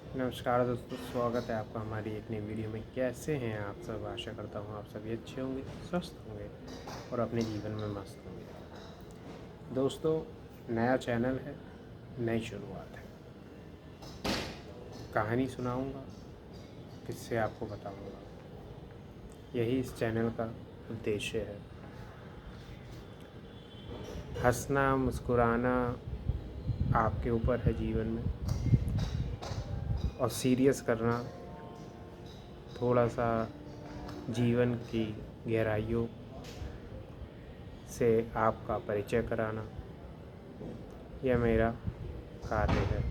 नमस्कार दोस्तों, स्वागत है आपका हमारी एक नई वीडियो में। कैसे हैं आप सब? आशा करता हूँ आप सभी अच्छे होंगे, स्वस्थ होंगे और अपने जीवन में मस्त होंगे। दोस्तों, नया चैनल है, नई शुरुआत है। कहानी सुनाऊंगा, किससे आपको बताऊंगा, यही इस चैनल का उद्देश्य है। हंसना मुस्कुराना आपके ऊपर है जीवन में, और सीरियस करना, थोड़ा सा जीवन की गहराइयों से आपका परिचय कराना, यह मेरा कार्य है।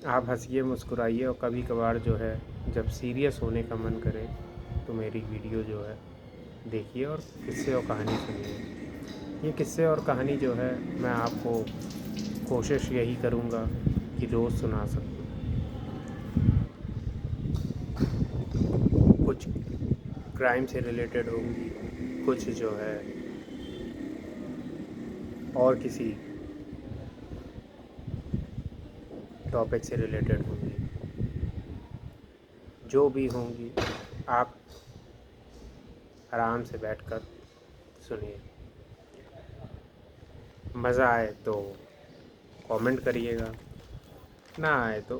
आप हंसिए मुस्कुराइए, और कभी कभार जो है जब सीरियस होने का मन करे तो मेरी वीडियो जो है देखिए और किस्से और कहानी सुनिए। ये किस्से और कहानी जो है मैं आपको कोशिश यही करूँगा कि रोज़ सुना सकूँ। कुछ क्राइम से रिलेटेड होंगी, कुछ जो है और किसी टॉपिक से रिलेटेड होंगी। जो भी होंगी आप आराम से बैठकर सुनिए। मज़ा आए तो कमेंट करिएगा, ना आए तो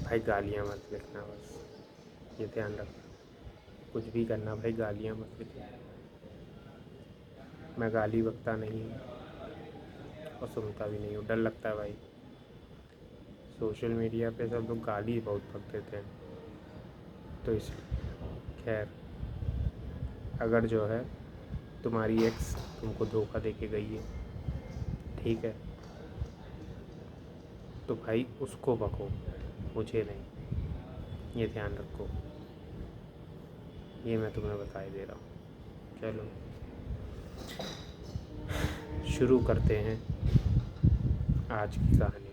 भाई गालियाँ मत लिखना, बस ये ध्यान रखना। कुछ भी करना भाई, गालियाँ मत लिखना। मैं गाली बकता नहीं हूँ और सुनता भी नहीं हूँ, डर लगता है भाई। सोशल मीडिया पे सब लोग गाली बहुत बक देते हैं, तो इस खैर, अगर जो है तुम्हारी एक्स तुमको धोखा दे के गई है, ठीक है, तो भाई उसको बको, मुझे नहीं। ये ध्यान रखो, ये मैं तुम्हें बता ही दे रहा हूँ। चलो शुरू करते हैं आज की कहानी।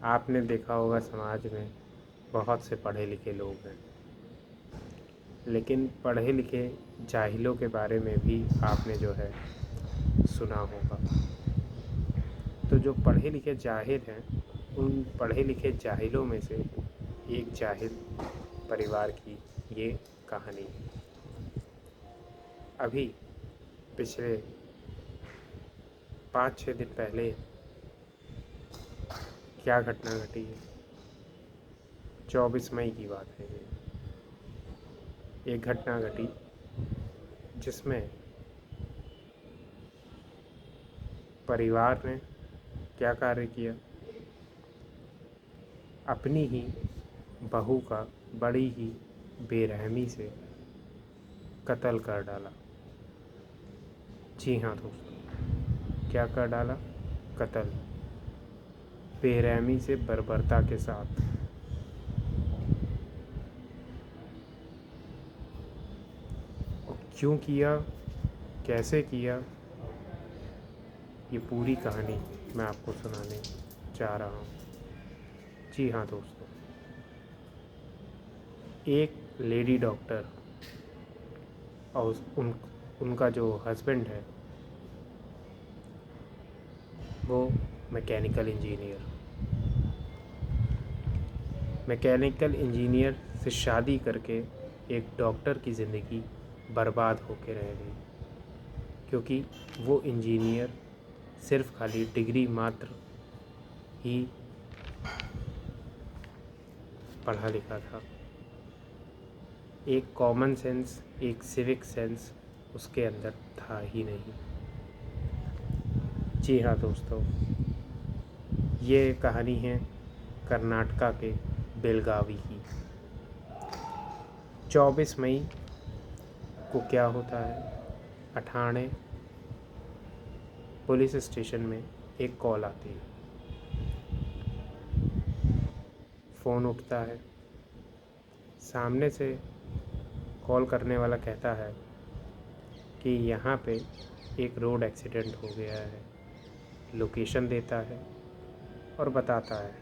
आपने देखा होगा समाज में बहुत से पढ़े लिखे लोग हैं, लेकिन पढ़े लिखे जाहिलों के बारे में भी आपने जो है सुना होगा। तो जो पढ़े लिखे जाहिल हैं, उन पढ़े लिखे जाहिलों में से एक जाहिल परिवार की ये कहानी है। अभी पिछले 5-6 दिन पहले क्या घटना घटी है? 24 मई की बात है ये। एक घटना घटी जिसमें परिवार ने क्या कार्य किया, अपनी ही बहू का बड़ी ही बेरहमी से कत्ल कर डाला। जी हाँ दोस्तों, क्या कर डाला? कत्ल, बेरहमी से, बर्बरता के साथ। और क्यों किया, कैसे किया, ये पूरी कहानी मैं आपको सुनाने जा रहा हूँ। जी हाँ दोस्तों, एक लेडी डॉक्टर और उनका जो हस्बैंड है वो मैकेनिकल इंजीनियर से शादी करके एक डॉक्टर की ज़िंदगी बर्बाद होके रह गई, क्योंकि वो इंजीनियर सिर्फ खाली डिग्री मात्र ही पढ़ा लिखा था। एक कॉमन सेंस, एक सिविक सेंस उसके अंदर था ही नहीं। जी हाँ दोस्तों, ये कहानी है कर्नाटका के बेलगावी की। 24 मई को क्या होता है, अठाणे पुलिस स्टेशन में एक कॉल आती है। फ़ोन उठता है, सामने से कॉल करने वाला कहता है कि यहाँ पे एक रोड एक्सीडेंट हो गया है। लोकेशन देता है और बताता है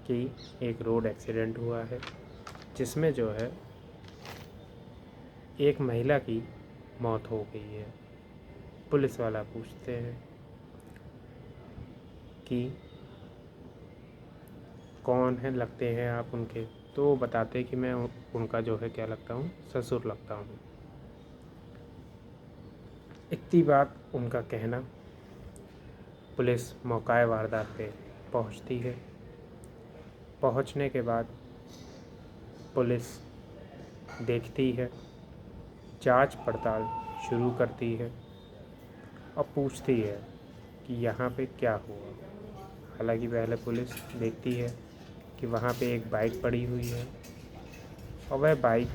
कि एक रोड एक्सीडेंट हुआ है जिसमें जो है एक महिला की मौत हो गई है। पुलिस वाला पूछते हैं कि कौन है लगते हैं आप उनके, तो वो बताते कि मैं उनका जो है क्या लगता हूँ, ससुर लगता हूँ। इतनी बात उनका कहना, पुलिस मौका वारदात पे पहुँचती है। पहुँचने के बाद पुलिस देखती है, जांच पड़ताल शुरू करती है और पूछती है कि यहाँ पे क्या हुआ। हालांकि पहले पुलिस देखती है कि वहाँ पे एक बाइक पड़ी हुई है और वह बाइक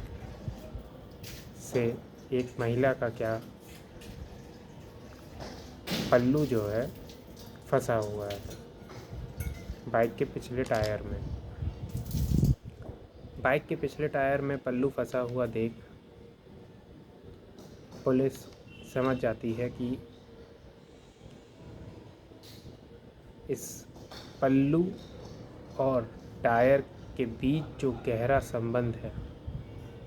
से एक महिला का क्या पल्लू जो है फंसा हुआ है बाइक के पिछले टायर में। बाइक के पिछले टायर में पल्लू फंसा हुआ देख पुलिस समझ जाती है कि इस पल्लू और टायर के बीच जो गहरा संबंध है,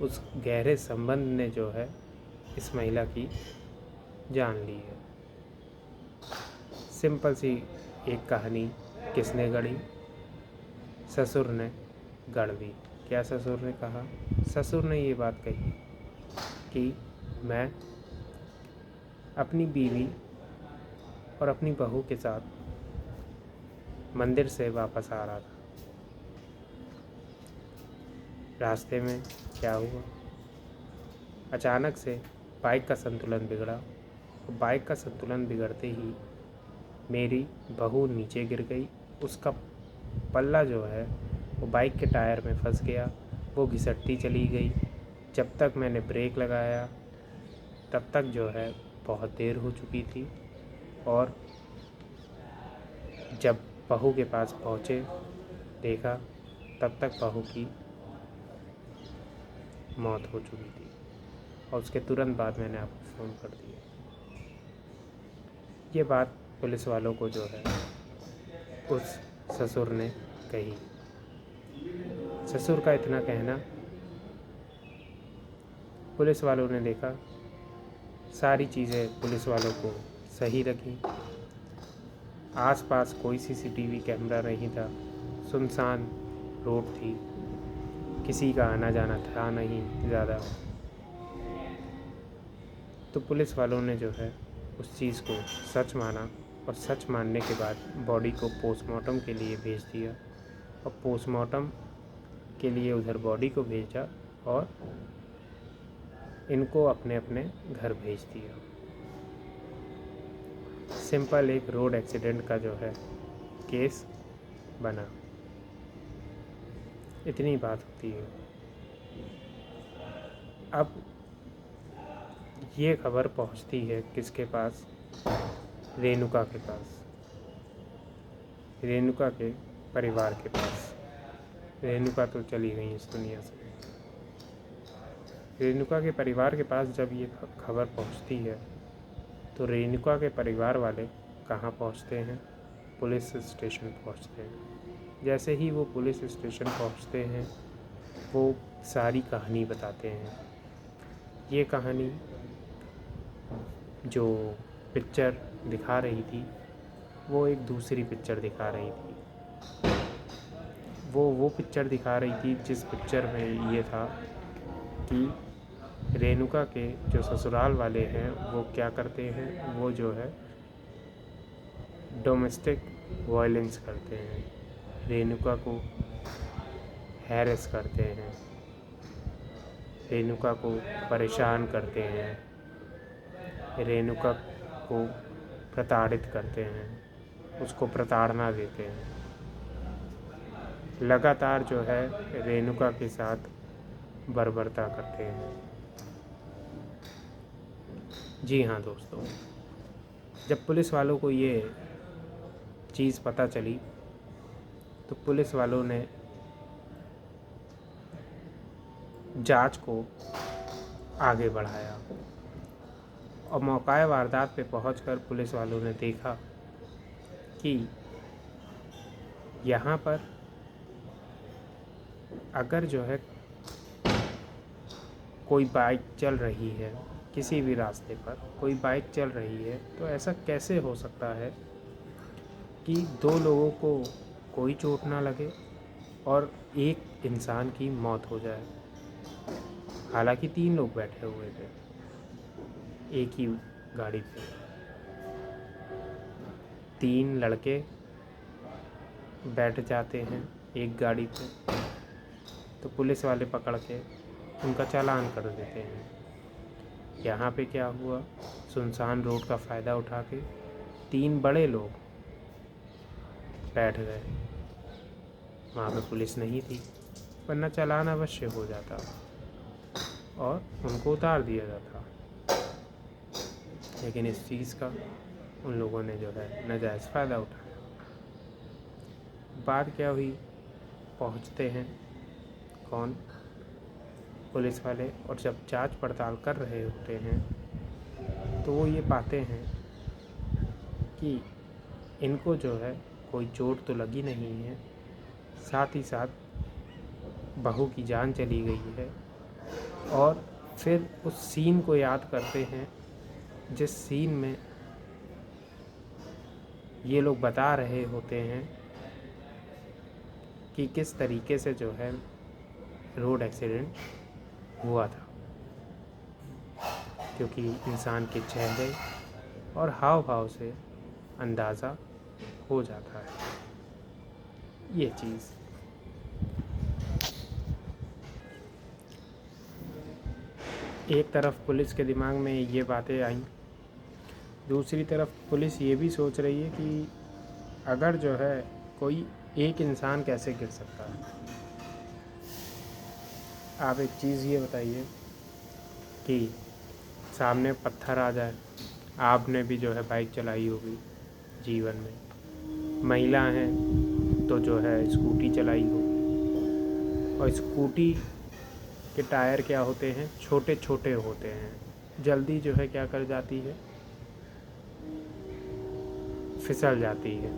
उस गहरे संबंध ने जो है इस महिला की जान ली है। सिंपल सी एक कहानी किसने गढ़ी? ससुर ने गढ़ दी। क्या ससुर ने कहा? ससुर ने ये बात कही कि मैं अपनी बीवी और अपनी बहू के साथ मंदिर से वापस आ रहा था। रास्ते में क्या हुआ, अचानक से बाइक का संतुलन बिगड़ा और बाइक का संतुलन बिगड़ते ही मेरी बहू नीचे गिर गई। उसका पल्ला जो है वो बाइक के टायर में फंस गया, वो घिसटती चली गई। जब तक मैंने ब्रेक लगाया तब तक जो है बहुत देर हो चुकी थी और जब बहू के पास पहुँचे देखा तब तक बहू की मौत हो चुकी थी और उसके तुरंत बाद मैंने आपको फ़ोन कर दिया। ये बात पुलिस वालों को जो है उस ससुर ने कही। ससुर का इतना कहना, पुलिस वालों ने देखा सारी चीज़ें पुलिस वालों को सही लगी। आसपास कोई सीसीटीवी कैमरा नहीं था, सुनसान रोड थी, किसी का आना जाना था नहीं ज़्यादा। तो पुलिस वालों ने जो है उस चीज़ को सच माना और सच मानने के बाद बॉडी को पोस्टमार्टम के लिए भेज दिया और पोस्टमार्टम के लिए उधर बॉडी को भेजा और इनको अपने अपने घर भेज दिया। सिंपल एक रोड एक्सीडेंट का जो है केस बना। इतनी बात होती है। अब ये खबर पहुंचती है किसके पास? रेणुका के पास, रेणुका के परिवार के पास। रेणुका तो चली गई इस दुनिया से। रेणुका के परिवार के पास जब ये खबर पहुंचती है तो रेणुका के परिवार वाले कहाँ पहुंचते हैं? पुलिस स्टेशन पहुंचते हैं। जैसे ही वो पुलिस स्टेशन पहुंचते हैं वो सारी कहानी बताते हैं। ये कहानी जो पिक्चर दिखा रही थी वो एक दूसरी पिक्चर दिखा रही थी। वो पिक्चर दिखा रही थी जिस पिक्चर में ये था कि रेणुका के जो ससुराल वाले हैं वो क्या करते हैं, वो जो है डोमेस्टिक वायलेंस करते हैं, रेणुका को हैरेस करते हैं, रेणुका को परेशान करते हैं, रेणुका को प्रताड़ित करते हैं, उसको प्रताड़ना देते हैं। लगातार जो है रेणुका के साथ बर्बरता करते हैं। जी हाँ दोस्तों, जब पुलिस वालों को ये चीज़ पता चली तो पुलिस वालों ने जांच को आगे बढ़ाया और मौका वारदात पे पहुंचकर पुलिस वालों ने देखा कि यहाँ पर अगर जो है कोई बाइक चल रही है, किसी भी रास्ते पर कोई बाइक चल रही है, तो ऐसा कैसे हो सकता है कि 2 लोगों को कोई चोट ना लगे और एक इंसान की मौत हो जाए। हालांकि 3 लोग बैठे हुए थे एक ही गाड़ी पे। 3 लड़के बैठ जाते हैं एक गाड़ी पे तो पुलिस वाले पकड़ के उनका चालान कर देते हैं। यहाँ पे क्या हुआ, सुनसान रोड का फ़ायदा उठा के 3 बड़े लोग बैठ गए। वहाँ पे पुलिस नहीं थी, वरना चालान अवश्य हो जाता और उनको उतार दिया जाता। लेकिन इस चीज़ का उन लोगों ने जो है नाजायज़ फ़ायदा उठाया। बात क्या हुई, पहुँचते हैं कौन, पुलिस वाले, और जब जांच पड़ताल कर रहे होते हैं तो वो ये पाते हैं कि इनको जो है कोई चोट तो लगी नहीं है, साथ ही साथ बहू की जान चली गई है। और फिर उस सीन को याद करते हैं जिस सीन में ये लोग बता रहे होते हैं कि किस तरीके से जो है रोड एक्सीडेंट हुआ था, क्योंकि इंसान के चेहरे और हाव भाव से अंदाज़ा हो जाता है ये चीज़। एक तरफ पुलिस के दिमाग में ये बातें आईं, दूसरी तरफ पुलिस ये भी सोच रही है कि अगर जो है कोई एक इंसान कैसे गिर सकता है। आप एक चीज़ ये बताइए कि सामने पत्थर आ जाए, आपने भी जो है बाइक चलाई होगी जीवन में, महिला हैं तो जो है स्कूटी चलाई होगी, और स्कूटी के टायर क्या होते हैं, छोटे छोटे होते हैं, जल्दी जो है क्या कर जाती है, फिसल जाती है।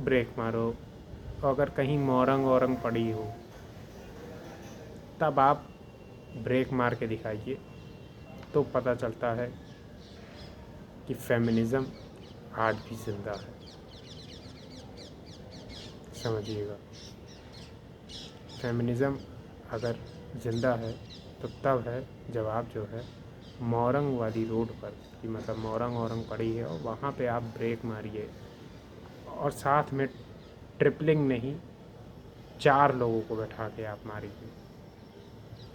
ब्रेक मारो, अगर कहीं मोरंग औरंग पड़ी हो तब आप ब्रेक मार के दिखाइए तो पता चलता है कि फेमिनिज़म आज भी ज़िंदा है। समझिएगा, फेमिनिज़म अगर ज़िंदा है तो तब है जब आप जो है मोरंग वाली रोड पर, कि मतलब मोरंग औरंग पड़ी है और वहाँ पे आप ब्रेक मारिए, और साथ में ट्रिपलिंग नहीं 4 लोगों को बैठा के आप मारिए।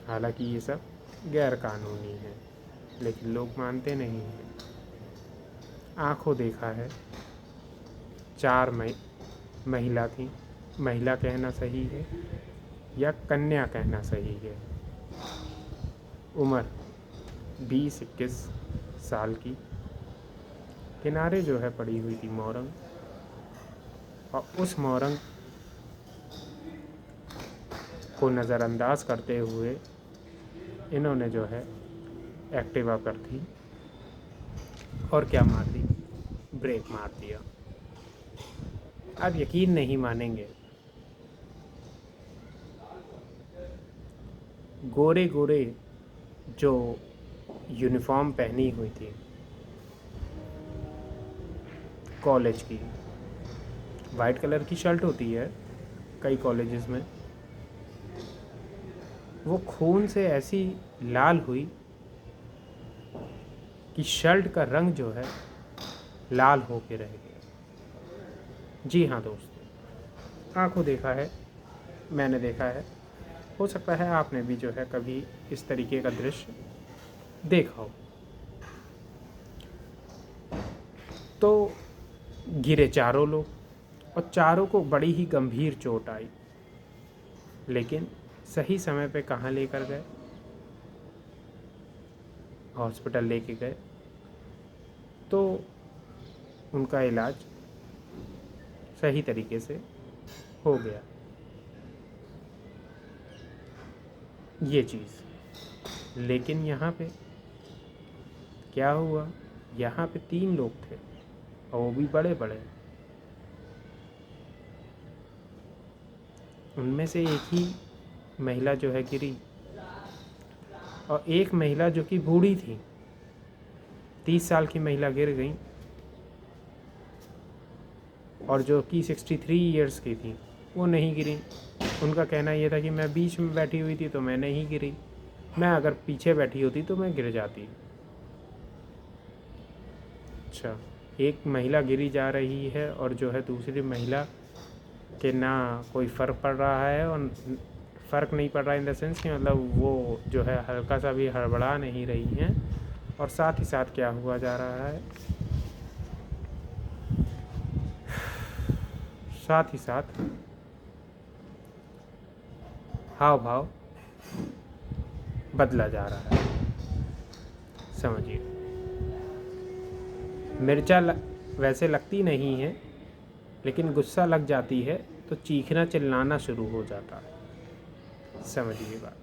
हालांकि ये सब गैर कानूनी है, लेकिन लोग मानते नहीं हैं। आँखों देखा है 4 महिला थी, महिला कहना सही है या कन्या कहना सही है, उम्र 20-21 साल की, किनारे जो है पड़ी हुई थी मोरंग, और उस मोरंग को नज़रअंदाज करते हुए इन्होंने जो है एक्टिवा पर थी और क्या मार दी, ब्रेक मार दिया। आप यकीन नहीं मानेंगे, गोरे गोरे जो यूनिफॉर्म पहनी हुई थी कॉलेज की, वाइट कलर की शर्ट होती है कई कॉलेजेस में, वो खून से ऐसी लाल हुई कि शर्ट का रंग जो है लाल होके रह गया। जी हाँ दोस्त, आंखों देखा है, मैंने देखा है, हो सकता है आपने भी जो है कभी इस तरीके का दृश्य देखा हो। तो गिरे 4 लोग और 4 को बड़ी ही गंभीर चोट आई, लेकिन सही समय पे कहाँ लेकर गए, हॉस्पिटल लेके गए तो उनका इलाज सही तरीके से हो गया। ये चीज़, लेकिन यहाँ पे क्या हुआ, यहाँ पे 3 लोग थे और वो भी बड़े बड़े, उनमें से एक ही महिला जो है गिरी, और एक महिला जो कि बूढ़ी थी, 30 साल की महिला गिर गई, और जो कि 63 ईयर्स की थी वो नहीं गिरी। उनका कहना ये था कि मैं बीच में बैठी हुई थी तो मैं नहीं गिरी, मैं अगर पीछे बैठी होती तो मैं गिर जाती। अच्छा, एक महिला गिरी जा रही है और जो है दूसरी महिला के ना कोई फ़र्क पड़ रहा है, और फ़र्क नहीं पड़ रहा इन द सेंस कि मतलब वो जो है हल्का सा भी हड़बड़ा नहीं रही हैं। और साथ ही साथ क्या हुआ जा रहा है, साथ ही साथ हाव भाव बदला जा रहा है। समझिए, मिर्चा वैसे लगती नहीं है, लेकिन गुस्सा लग जाती है तो चीखना चिल्लाना शुरू हो जाता है। समझिए बात,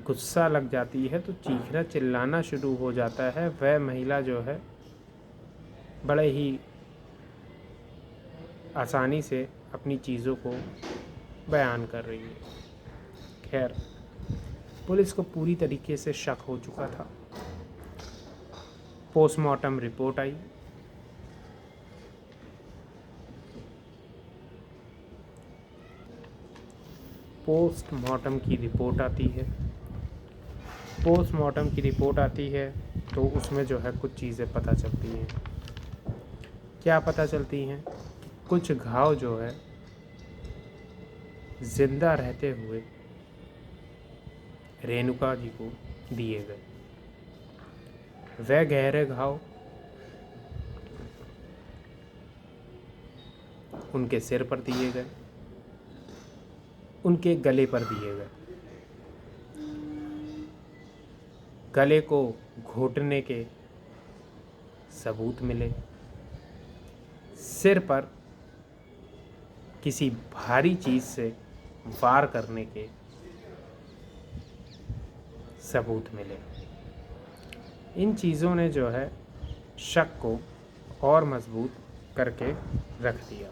गुस्सा लग जाती है तो चीखना चिल्लाना शुरू हो जाता है। वह महिला जो है बड़े ही आसानी से अपनी चीज़ों को बयान कर रही है। खैर, पुलिस को पूरी तरीके से शक हो चुका था। पोस्टमार्टम रिपोर्ट आई। पोस्टमार्टम की रिपोर्ट आती है। पोस्टमार्टम की रिपोर्ट आती है तो उसमें जो है कुछ चीज़ें पता चलती हैं। क्या पता चलती हैं? कुछ घाव जो है जिंदा रहते हुए रेणुका जी को दिए गए। वह गहरे घाव उनके सिर पर दिए गए, उनके गले पर दिए गए। गले को घोटने के सबूत मिले। सिर पर किसी भारी चीज़ से वार करने के सबूत मिले। इन चीज़ों ने जो है शक को और मजबूत करके रख दिया।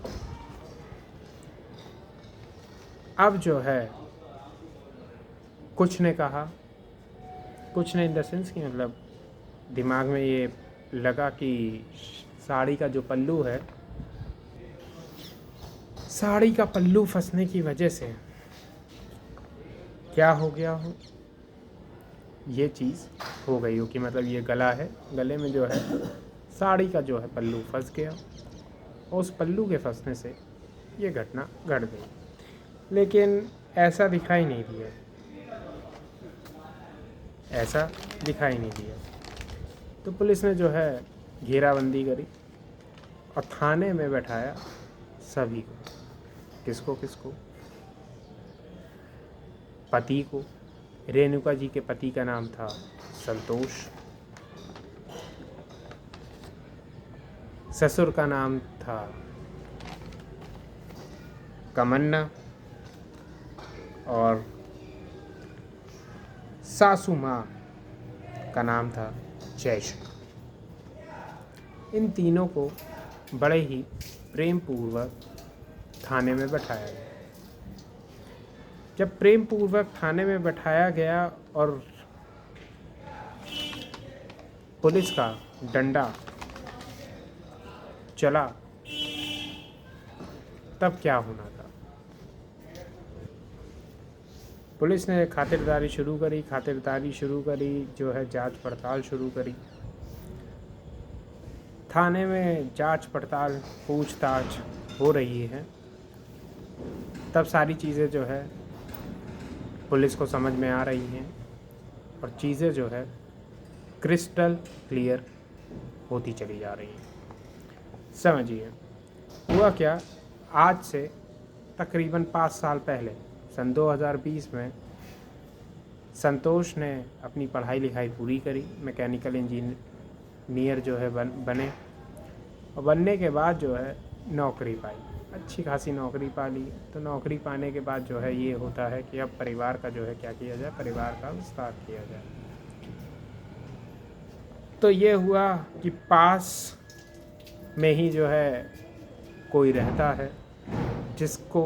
अब जो है कुछ ने कहा, कुछ ने इन द सेंस कि मतलब दिमाग में ये लगा कि साड़ी का जो पल्लू है, साड़ी का पल्लू फंसने की वजह से क्या हो गया हो, ये चीज़ हो गई हो कि मतलब ये गला है, गले में जो है साड़ी का जो है पल्लू फंस गया और उस पल्लू के फंसने से ये घटना घट गई। लेकिन ऐसा दिखाई नहीं दिया, ऐसा दिखाई नहीं दिया। तो पुलिस ने जो है घेराबंदी करी और थाने में बैठाया सभी को। किसको किसको? पति को। रेणुका जी के पति का नाम था संतोष। ससुर का नाम था कमन्ना और सासू माँ का नाम था जयश्री। इन तीनों को बड़े ही प्रेम पूर्वक थाने में बैठाया गया। जब प्रेम पूर्वक थाने में बैठाया गया और पुलिस का डंडा चला, तब क्या होना था? पुलिस ने खातिरदारी शुरू करी, जो है जांच पड़ताल शुरू करी। थाने में जांच पड़ताल पूछताछ हो रही है। तब सारी चीज़ें जो है पुलिस को समझ में आ रही हैं और चीज़ें जो है क्रिस्टल क्लियर होती चली जा रही हैं। समझिए हुआ क्या, आज से तकरीबन 5 साल पहले सन 2020 में संतोष ने अपनी पढ़ाई लिखाई पूरी करी, मैकेनिकल इंजीनियर जो है बने और बनने के बाद जो है नौकरी पाई, अच्छी खासी नौकरी पा ली। तो नौकरी पाने के बाद जो है ये होता है कि अब परिवार का जो है क्या किया जाए, परिवार का विस्तार किया जाए। तो ये हुआ कि पास में ही जो है कोई रहता है जिसको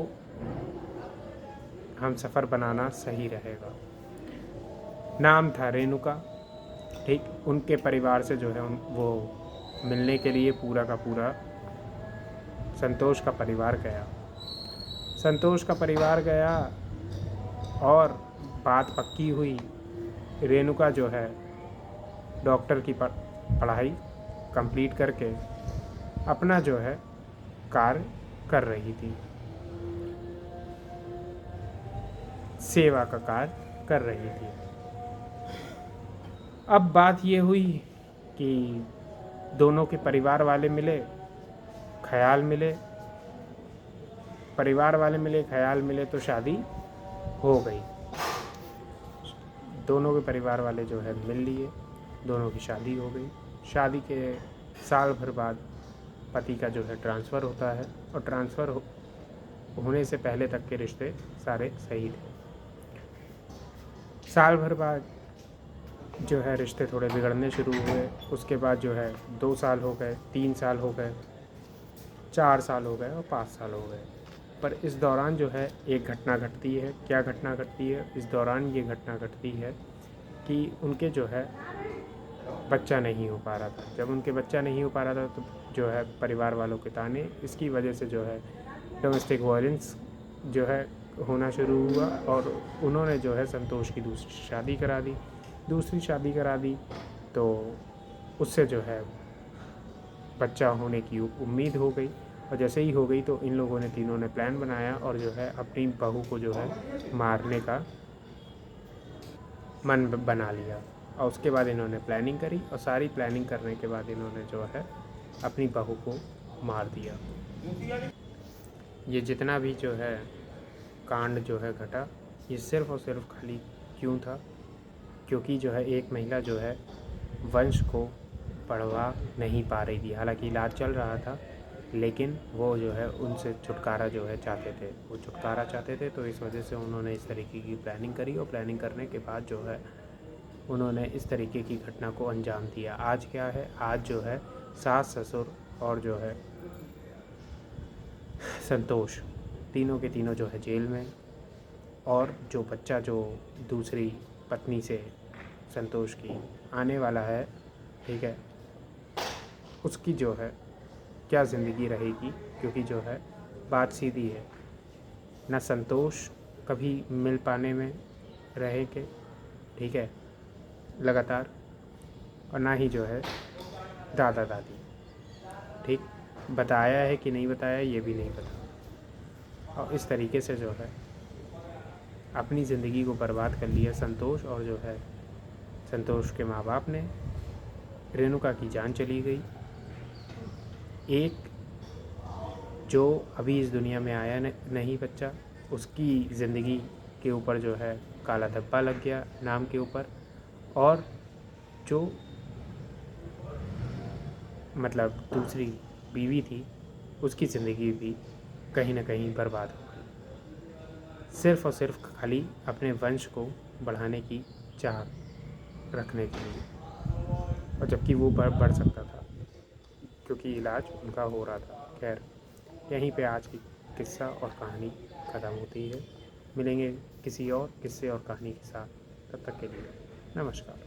हम सफ़र बनाना सही रहेगा। नाम था रेणुका। ठीक, उनके परिवार से जो है वो मिलने के लिए पूरा का पूरा संतोष का परिवार गया। संतोष का परिवार गया और बात पक्की हुई। रेणुका जो है डॉक्टर की पढ़ाई कंप्लीट करके अपना जो है कार्य कर रही थी, सेवा का कार्य कर रही थी। अब बात ये हुई कि दोनों के परिवार वाले मिले, ख्याल मिले, परिवार वाले मिले, ख्याल मिले तो शादी हो गई। दोनों के परिवार वाले जो है मिल लिए, दोनों की शादी हो गई। शादी के साल भर बाद पति का जो है ट्रांसफ़र होता है और ट्रांसफ़र होने से पहले तक के रिश्ते सारे सही थे। साल भर बाद जो है रिश्ते थोड़े बिगड़ने शुरू हुए। उसके बाद जो है 2 साल हो गए, 3 साल हो गए, 4 साल हो गए और 5 साल हो गए। पर इस दौरान जो है एक घटना घटती है। क्या घटना घटती है? इस दौरान ये घटना घटती है कि उनके जो है बच्चा नहीं हो पा रहा था। जब उनके बच्चा नहीं हो पा रहा था तो जो है परिवार वालों के ताने, इसकी वजह से जो है डोमेस्टिक वायलेंस जो है होना शुरू हुआ और उन्होंने जो है संतोष की दूसरी शादी करा दी। दूसरी शादी करा दी तो उससे जो है बच्चा होने की उम्मीद हो गई और जैसे ही हो गई तो इन लोगों ने तीनों ने प्लान बनाया और जो है अपनी बहू को जो है मारने का मन बना लिया। और उसके बाद इन्होंने प्लानिंग करी और सारी प्लानिंग करने के बाद इन्होंने जो है अपनी बहू को मार दिया। ये जितना भी जो है कांड जो है घटा, ये सिर्फ़ और सिर्फ खाली क्यों था? क्योंकि जो है एक महिला जो है वंश को बढ़वा नहीं पा रही थी। हालांकि इलाज चल रहा था लेकिन वो जो है उनसे छुटकारा जो है चाहते थे, वो छुटकारा चाहते थे। तो इस वजह से उन्होंने इस तरीके की प्लानिंग करी और प्लानिंग करने के बाद जो है उन्होंने इस तरीके की घटना को अंजाम दिया। आज क्या है? आज जो है सास ससुर और जो है संतोष तीनों के तीनों जो है जेल में, और जो बच्चा जो दूसरी पत्नी से संतोष की आने वाला है, ठीक है, उसकी जो है क्या ज़िंदगी रहेगी? क्योंकि जो है बात सीधी है, ना संतोष कभी मिल पाने में रहेंगे, ठीक है, लगातार, और ना ही जो है दादा दादी, ठीक। बताया है कि नहीं बताया ये भी नहीं पता। और इस तरीके से जो है अपनी ज़िंदगी को बर्बाद कर लिया संतोष, और जो है संतोष के माँ बाप ने। रेणुका की जान चली गई। एक जो अभी इस दुनिया में आया नहीं बच्चा, उसकी ज़िंदगी के ऊपर जो है काला धब्बा लग गया नाम के ऊपर, और जो मतलब दूसरी बीवी थी उसकी ज़िंदगी भी कहीं ना कहीं बर्बाद हो गई, सिर्फ़ और सिर्फ खाली अपने वंश को बढ़ाने की चाह रखने के लिए, और जबकि वो बढ़ सकता था क्योंकि इलाज उनका हो रहा था। खैर, यहीं पे आज की किस्सा और कहानी ख़त्म होती है। मिलेंगे किसी और किस्से और कहानी के साथ, तब तक के लिए नमस्कार।